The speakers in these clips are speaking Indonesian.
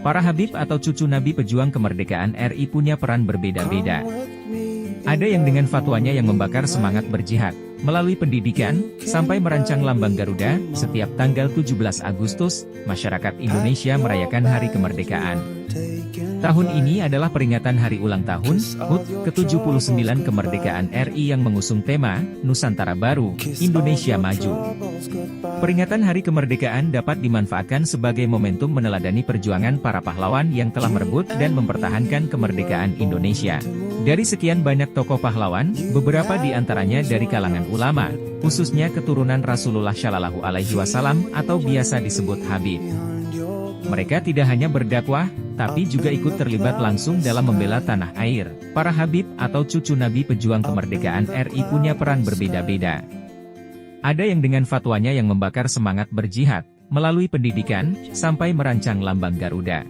Para Habib atau cucu Nabi pejuang kemerdekaan RI punya peran berbeda-beda. Ada yang dengan fatwanya yang membakar semangat berjihad, melalui pendidikan, sampai merancang lambang Garuda. Setiap tanggal 17 Agustus, masyarakat Indonesia merayakan Hari Kemerdekaan. Tahun ini adalah peringatan hari ulang tahun, HUT, ke-79 kemerdekaan RI yang mengusung tema, Nusantara Baru, Indonesia Maju. Peringatan Hari Kemerdekaan dapat dimanfaatkan sebagai momentum meneladani perjuangan para pahlawan yang telah merebut dan mempertahankan kemerdekaan Indonesia. Dari sekian banyak tokoh pahlawan, beberapa di antaranya dari kalangan ulama, khususnya keturunan Rasulullah Shallallahu Alaihi Wasallam atau biasa disebut Habib. Mereka tidak hanya berdakwah, tapi juga ikut terlibat langsung dalam membela tanah air. Para Habib atau cucu Nabi pejuang kemerdekaan RI punya peran berbeda-beda. Ada yang dengan fatwanya yang membakar semangat berjihad, melalui pendidikan, sampai merancang lambang Garuda.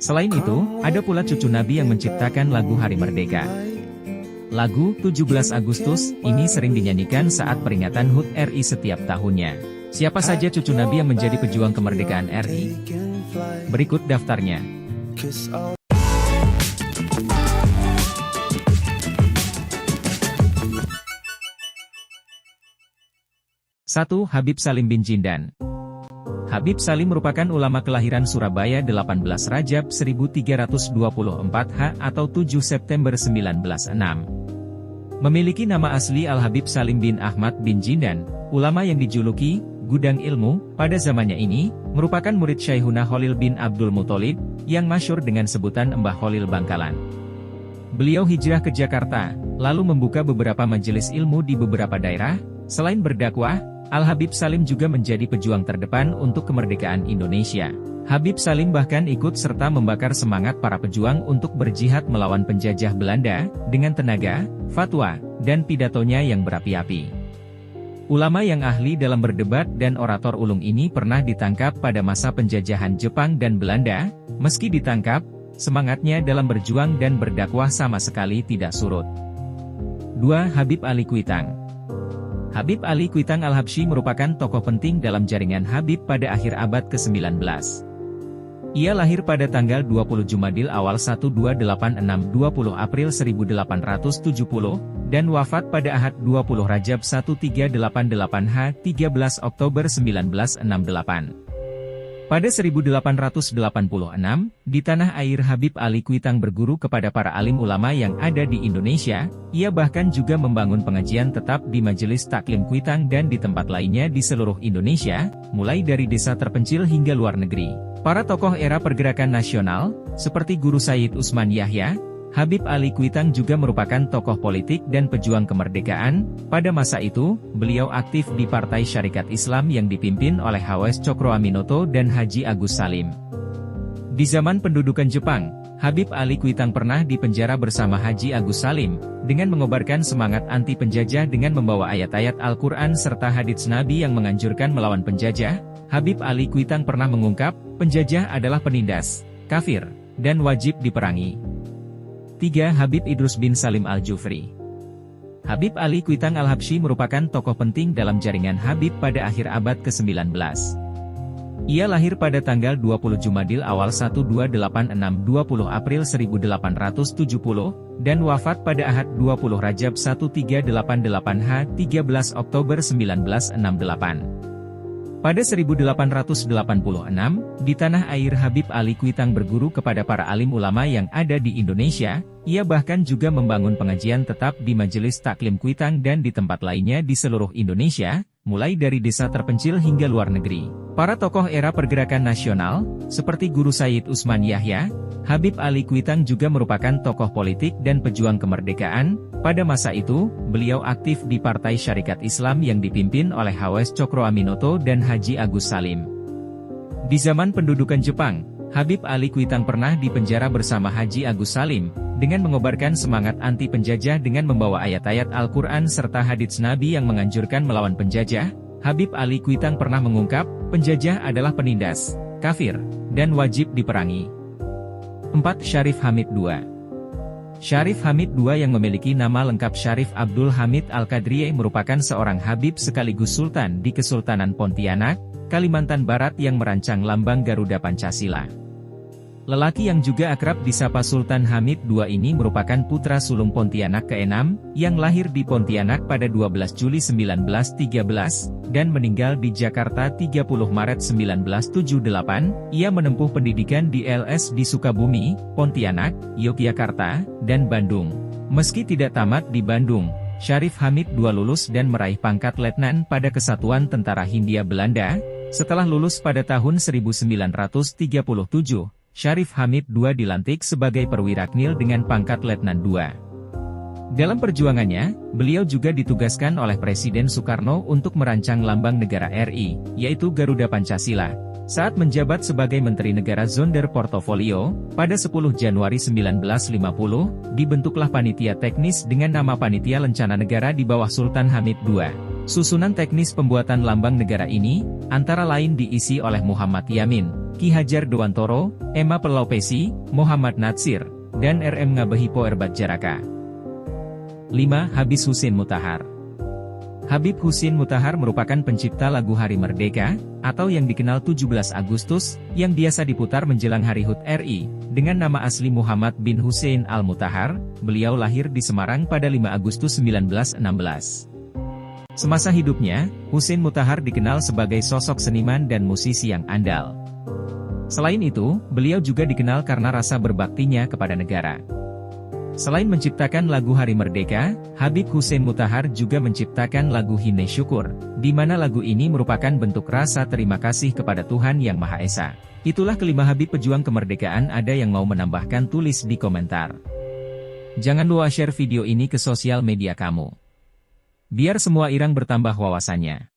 Selain itu, ada pula cucu Nabi yang menciptakan lagu Hari Merdeka. Lagu 17 Agustus ini sering dinyanyikan saat peringatan HUT RI setiap tahunnya. Siapa saja cucu Nabi yang menjadi pejuang kemerdekaan RI? Berikut daftarnya. 1. Habib Salim bin Jindan. Habib Salim merupakan ulama kelahiran Surabaya 18 Rajab 1324 atau 7 September 1906. Memiliki nama asli Al-Habib Salim bin Ahmad bin Jindan, ulama yang dijuluki Gudang Ilmu, pada zamannya ini, merupakan murid Syekhuna Khalil bin Abdul Muthalib, yang masyhur dengan sebutan Mbah Khalil Bangkalan. Beliau hijrah ke Jakarta, lalu membuka beberapa majelis ilmu di beberapa daerah. Selain berdakwah, Al-Habib Salim juga menjadi pejuang terdepan untuk kemerdekaan Indonesia. Habib Salim bahkan ikut serta membakar semangat para pejuang untuk berjihad melawan penjajah Belanda, dengan tenaga, fatwa, dan pidatonya yang berapi-api. Ulama yang ahli dalam berdebat dan orator ulung ini pernah ditangkap pada masa penjajahan Jepang dan Belanda. Meski ditangkap, semangatnya dalam berjuang dan berdakwah sama sekali tidak surut. 2. Habib Ali Kuitang. Habib Ali Kuitang Al-Habsyi merupakan tokoh penting dalam jaringan Habib pada akhir abad ke-19. Ia lahir pada tanggal 20 Jumadil Awal 1286 20 April 1870, dan wafat pada Ahad 20 Rajab 1388 H 13 Oktober 1968. Pada 1886, di tanah air Habib Ali Kuitang berguru kepada para alim ulama yang ada di Indonesia. Ia bahkan juga membangun pengajian tetap di Majelis Taklim Kuitang dan di tempat lainnya di seluruh Indonesia, mulai dari desa terpencil hingga luar negeri. Para tokoh era pergerakan nasional, seperti Guru Sayyid Usman Yahya, Habib Ali Kuitang juga merupakan tokoh politik dan pejuang kemerdekaan. Pada masa itu, beliau aktif di Partai Syarikat Islam yang dipimpin oleh H.W. Cokroaminoto dan Haji Agus Salim. Di zaman pendudukan Jepang, Habib Ali Kuitang pernah dipenjara bersama Haji Agus Salim, dengan mengobarkan semangat anti penjajah dengan membawa ayat-ayat Al-Quran serta hadits Nabi yang menganjurkan melawan penjajah. Habib Ali Kuitang pernah mengungkap, penjajah adalah penindas, kafir, dan wajib diperangi. 3. Habib Idrus bin Salim Al-Jufri. Habib Ali Kuitang Al-Habsyi merupakan tokoh penting dalam jaringan Habib pada akhir abad ke-19. Ia lahir pada tanggal 20 Jumadil Awal 1286 20 April 1870, dan wafat pada Ahad 20 Rajab 1388 H 13 Oktober 1968. Pada 1886, di tanah air Habib Ali Kuitang berguru kepada para alim ulama yang ada di Indonesia. Ia bahkan juga membangun pengajian tetap di Majelis Taklim Kuitang dan di tempat lainnya di seluruh Indonesia, mulai dari desa terpencil hingga luar negeri. Para tokoh era pergerakan nasional, seperti Guru Sayyid Usman Yahya, Habib Ali Kuitang juga merupakan tokoh politik dan pejuang kemerdekaan. Pada masa itu, beliau aktif di Partai Syarikat Islam yang dipimpin oleh H.W. Cokroaminoto dan Haji Agus Salim. Di zaman pendudukan Jepang, Habib Ali Kuitang pernah dipenjara bersama Haji Agus Salim, dengan mengobarkan semangat anti penjajah dengan membawa ayat-ayat Al-Quran serta hadits Nabi yang menganjurkan melawan penjajah. Habib Ali Kuitang pernah mengungkap, penjajah adalah penindas, kafir, dan wajib diperangi. 4. Syarif Hamid II. Syarif Hamid II yang memiliki nama lengkap Syarif Abdul Hamid Al-Qadriye merupakan seorang Habib sekaligus Sultan di Kesultanan Pontianak, Kalimantan Barat yang merancang lambang Garuda Pancasila. Lelaki yang juga akrab disapa Sultan Hamid II ini merupakan putra sulung Pontianak ke-6, yang lahir di Pontianak pada 12 Juli 1913, dan meninggal di Jakarta 30 Maret 1978. Ia menempuh pendidikan di LS di Sukabumi, Pontianak, Yogyakarta, dan Bandung. Meski tidak tamat di Bandung, Syarif Hamid II lulus dan meraih pangkat letnan pada Kesatuan Tentara Hindia Belanda. Setelah lulus pada tahun 1937, Syarif Hamid II dilantik sebagai perwira Knil dengan pangkat Letnan II. Dalam perjuangannya, beliau juga ditugaskan oleh Presiden Soekarno untuk merancang lambang negara RI, yaitu Garuda Pancasila. Saat menjabat sebagai Menteri Negara Sonderportofolio, pada 10 Januari 1950, dibentuklah panitia teknis dengan nama Panitia Lencana Negara di bawah Sultan Hamid II. Susunan teknis pembuatan lambang negara ini, antara lain diisi oleh Muhammad Yamin, Ki Hajar Dewantoro, Emma Pelaupesi, Muhammad Natsir, dan RM Ngabehi Poerbat Jaraka. 5. Habib Hussein Mutahar. Habib Hussein Mutahar merupakan pencipta lagu Hari Merdeka, atau yang dikenal 17 Agustus, yang biasa diputar menjelang Hari HUT RI. Dengan nama asli Muhammad bin Hussein Al-Mutahar, beliau lahir di Semarang pada 5 Agustus 1916. Semasa hidupnya, Hussein Mutahar dikenal sebagai sosok seniman dan musisi yang andal. Selain itu, beliau juga dikenal karena rasa berbaktinya kepada negara. Selain menciptakan lagu Hari Merdeka, Habib Hussein Mutahar juga menciptakan lagu Hine Syukur, di mana lagu ini merupakan bentuk rasa terima kasih kepada Tuhan Yang Maha Esa. Itulah kelima Habib pejuang kemerdekaan. Ada yang mau menambahkan, tulis di komentar. Jangan lupa share video ini ke sosial media kamu, biar semua irang bertambah wawasannya.